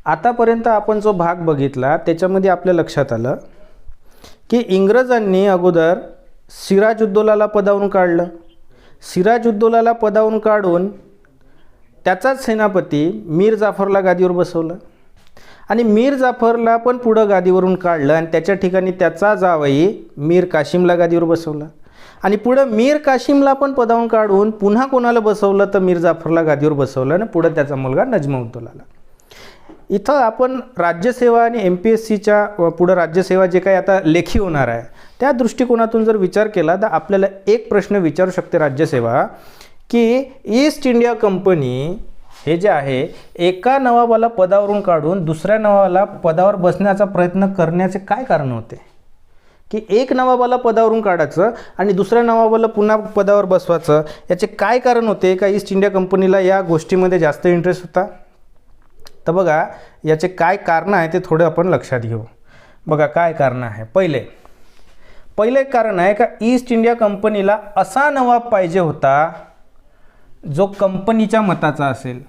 आतापर्यंत आपण जो भाग बघितला त्याच्यामध्ये आपल्या लक्षात आलं की इंग्रजांनी अगोदर सिराजुद्दौलाला पदावरून काढलं. सिराजुद्दौलाला पदावरून काढून त्याचाच सेनापती मीर जाफरला गादीवर बसवलं आणि मीर जाफरला पण पुढं गादीवरून काढलं आणि त्याच्या ठिकाणी त्याचा जावई मीर कासिमला गादीवर बसवलं आणि पुढं मीर कासिमला पण पदावरून काढून पुन्हा कोणाला बसवलं तर मीर जाफरला गादीवर बसवलं आणि पुढं त्याचा मुलगा नजमुद्दौलाला. इथं आपण राज्यसेवा आणि MPSCच्या पुढं राज्यसेवा जे काही आता लेखी होणार आहे त्या दृष्टिकोनातून जर विचार केला तर आपल्याला एक प्रश्न विचारू शकते राज्यसेवा की ईस्ट इंडिया कंपनी हे जे आहे एका नवाबाला पदावरून काढून दुसऱ्या नवाबाला पदावर बसण्याचा प्रयत्न करण्याचे काय कारण होते की एक नवाबाला पदावरून काढायचं आणि दुसऱ्या नवाबाला पुन्हा पदावर बसवायचं, याचे काय कारण होते? का ईस्ट इंडिया कंपनीला या गोष्टीमध्ये जास्त इंटरेस्ट होता? तर बघा याचे काय कारण आहे ते थोडं आपण लक्षात घेऊ. बघा काय कारण आहे. पहिले कारण आहे का ईस्ट इंडिया कंपनीला असा नवाब पाहिजे होता जो कंपनीच्या मताचा असेल.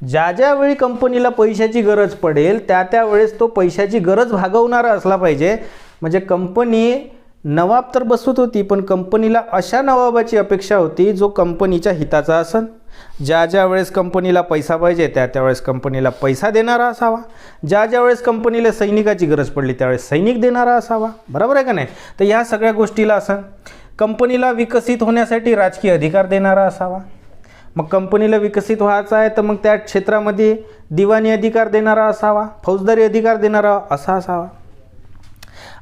ज्यावेळी कंपनीला पैशाची गरज पडेल त्यावेळेस तो पैशाची गरज भागवणारा असला पाहिजे. म्हणजे कंपनी नवाब तर बसवत होती पण कंपनीला अशा नवाबाची अपेक्षा होती जो कंपनीच्या हिताचा असेल. ज्या वेळेस कंपनीला पैसा पाहिजे त्यावेळेस कंपनीला पैसा देणारा असावा. ज्या वेळेस कंपनीला सैनिकाची गरज पडली त्यावेळेस सैनिक देणारा असावा. बरोबर आहे का नाही? तर ह्या सगळ्या गोष्टीला असं कंपनीला विकसित होण्यासाठी राजकीय अधिकार देणारा असावा. मग कंपनीला विकसित व्हायचं आहे तर मग त्या क्षेत्रामध्ये दिवाणी अधिकार देणारा असावा, फौजदारी अधिकार देणारा असा असावा.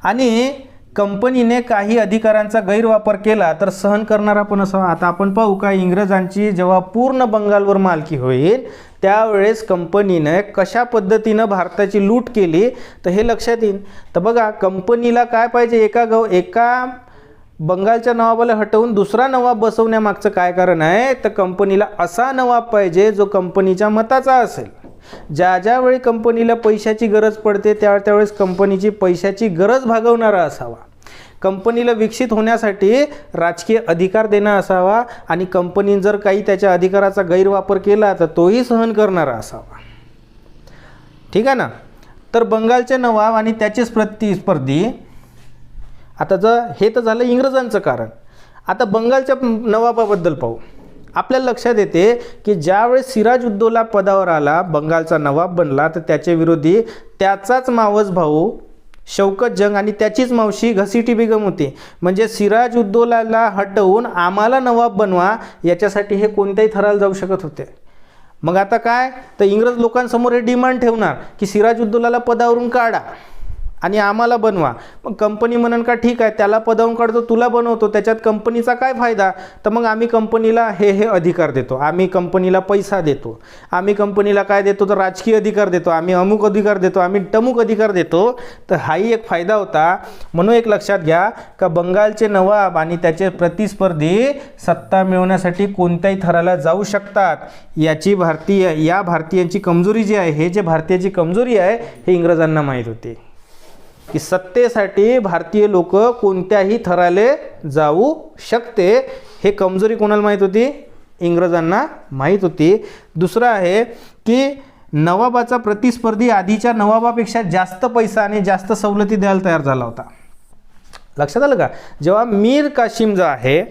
आणि कंपनीने काही अधिकारांचा गैरवापर केला तर सहन करणारा पण असावा. आता आपण पाहू का इंग्रजांची जेव्हा पूर्ण बंगालवर मालकी होईल त्यावेळेस कंपनीने कशा पद्धतीनं भारताची लूट केली तर हे लक्षात येईल. तर बघा कंपनीला काय पाहिजे, एका बंगालच्या नवाबाला हटवून दुसरा नवाब बसवण्यामागचं काय कारण आहे तर कंपनीला असा नवाब पाहिजे जो कंपनीच्या मताचा असेल. ज्यावेळी कंपनीला पैशाची गरज पडते त्यावेळेस कंपनीची पैशाची गरज भागवणारा असावा. कंपनीला विकसित होण्यासाठी राजकीय अधिकार देणं असावा आणि कंपनीने जर काही त्याच्या अधिकाराचा गैरवापर केला तर तोही सहन करणारा असावा. ठीक आहे ना? तर बंगालचे नवाब आणि त्याचेच प्रतिस्पर्धी. आता हे तर झालं इंग्रजांचं कारण. आता बंगालच्या नवाबाबद्दल पाहू. आपल्याला लक्षात येते की ज्यावेळेस सिराजुद्दौला पदावर आला, बंगालचा नवाब बनला, तर त्याचे विरोधी त्याचाच मावस भाऊ शौकत जंग आणि त्याचीच मावशी घसीटी बेगम होती. म्हणजे सिराजुद्दौलाला हटवून आम्हाला नवाब बनवा याच्यासाठी हे कोणत्याही थराला जाऊ शकत होते. मग आता काय तर इंग्रज लोकांसमोर हे डिमांड ठेवणार की सिराजुद्दौलाला पदावरून काढा आणि आम्हाला बनवा. मग कंपनी म्हणन का ठीक आहे त्याला पदावरून काढतो तुला बनवतो, त्याच्यात कंपनीचा काय फायदा? तर मग आम्ही कंपनीला हे अधिकार देतो, आम्ही कंपनीला पैसा देतो, आम्ही कंपनीला काय देतो तर राजकीय अधिकार देतो, आम्ही अमुक अधिकार देतो, आम्ही टमुक अधिकार देतो. तर हाही एक फायदा होता. म्हणून एक लक्षात घ्या का बंगालचे नवाब आणि त्याचे प्रतिस्पर्धी सत्ता मिळवण्यासाठी कोणत्याही थराला जाऊ शकतात. या भारतीयांची कमजोरी जी आहे, हे जे भारतीयाची कमजोरी आहे हे इंग्रजांना माहीत होती की सत्तेसाठी भारतीय लोक कोणत्याही थराले जाऊ शकते. हे कमजोरी कोणाला माहीत होती? इंग्रजांना माहीत होती. दुसरं आहे की नवाबाचा प्रतिस्पर्धी आधीच्या नवाबापेक्षा जास्त पैसा आणि जास्त सवलती द्यायला तयार झाला होता. लक्षात आलं का? जेव्हा मीर कासिम जो आहे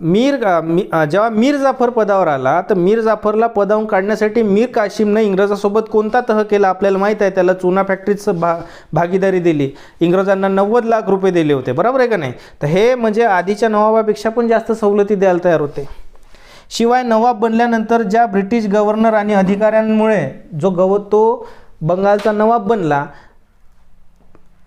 जेव्हा मीर जाफर पदावर आला तर मीर जाफरला पदावरून काढण्यासाठी मीर कासिमनं इंग्रजासोबत कोणता तह केला आपल्याला माहीत आहे. त्याला चुना फॅक्टरीचं भागीदारी दिली, इंग्रजांना 90 लाख रुपये दिले होते. बरोबर आहे का नाही? तर हे म्हणजे आधीच्या नवाबापेक्षा पण जास्त सवलती द्यायला तयार होते. शिवाय नवाब बनल्यानंतर ज्या ब्रिटिश गव्हर्नर आणि अधिकाऱ्यांमुळे तो बंगालचा नवाब बनला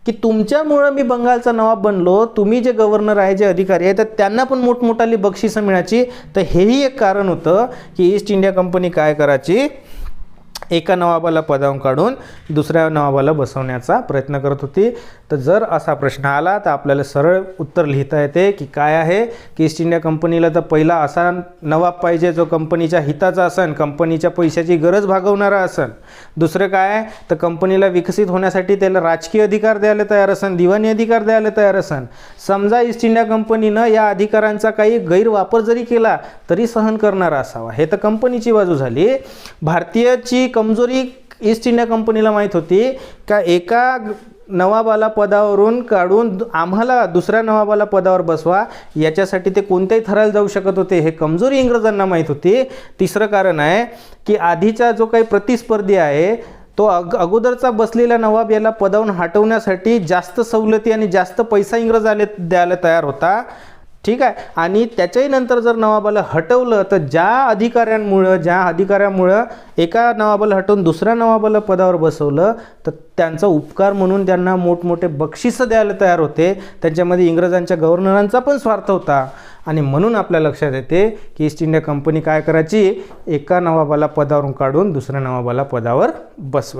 की तुमच्यामुळं मी बंगालचा नवाब बनलो, तुम्ही जे गव्हर्नर आहे जे अधिकारी आहे तर त्यांना पण मोठमोठाली बक्षिसं मिळायची. तर हेही एक कारण होतं की ईस्ट इंडिया कंपनी काय करायची, एका नवाबाला पदावरून काढून दुसऱ्या नवाबाला बसवण्याचा प्रयत्न करत होती. तर जर असा प्रश्न आला तर आपल्याला सरळ उत्तर लिहिता येते की काय आहे की ईस्ट इंडिया कंपनीला तर पहिला असा नवाब पाहिजे जो कंपनीच्या हिताचा असेल, कंपनीच्या पैशाची गरज भागवणारा असेल. दुसरं काय तर कंपनीला विकसित होण्यासाठी त्याला राजकीय अधिकार द्यायला तयार असेल, दिवाणी अधिकार द्यायला तयार असेल. समजा ईस्ट इंडिया कंपनीनं या अधिकारांचा काही गैरवापर जरी केला तरी सहन करणारा असावा. हे तर कंपनीची बाजू झाली. भारतीयाची कमजोरी ईस्ट इंडिया कंपनीला माहीत होती का एका नवाबाला पदावरून काढून आम्हाला दुसऱ्या नवाबाला पदावर बसवा, याच्यासाठी ते कोणत्याही थराला जाऊ शकत होते. हे कमजोरी इंग्रजांना माहीत होती. तिसरं कारण आहे की आधीचा जो काही प्रतिस्पर्धी आहे तो अगोदरचा बसलेला नवाब याला पदावरून हटवण्यासाठी जास्त सवलती आणि जास्त पैसा इंग्रजाला द्यायला तयार होता. ठीक आहे. आणि त्याच्याही नंतर जर नवाबाला हटवलं तर ज्या अधिकाऱ्यामुळं एका नवाबाला हटवून दुसऱ्या नवाबाला पदावर बसवलं तर त्यांचा उपकार म्हणून त्यांना मोठमोठे बक्षिसं द्यायला तयार होते. त्यांच्यामध्ये इंग्रजांच्या गव्हर्नरांचा पण स्वार्थ होता. आणि म्हणून आपल्या लक्षात येते की ईस्ट इंडिया कंपनी काय करायची, एका नवाबाला पदावरून काढून दुसऱ्या नवाबाला पदावर बसवायची.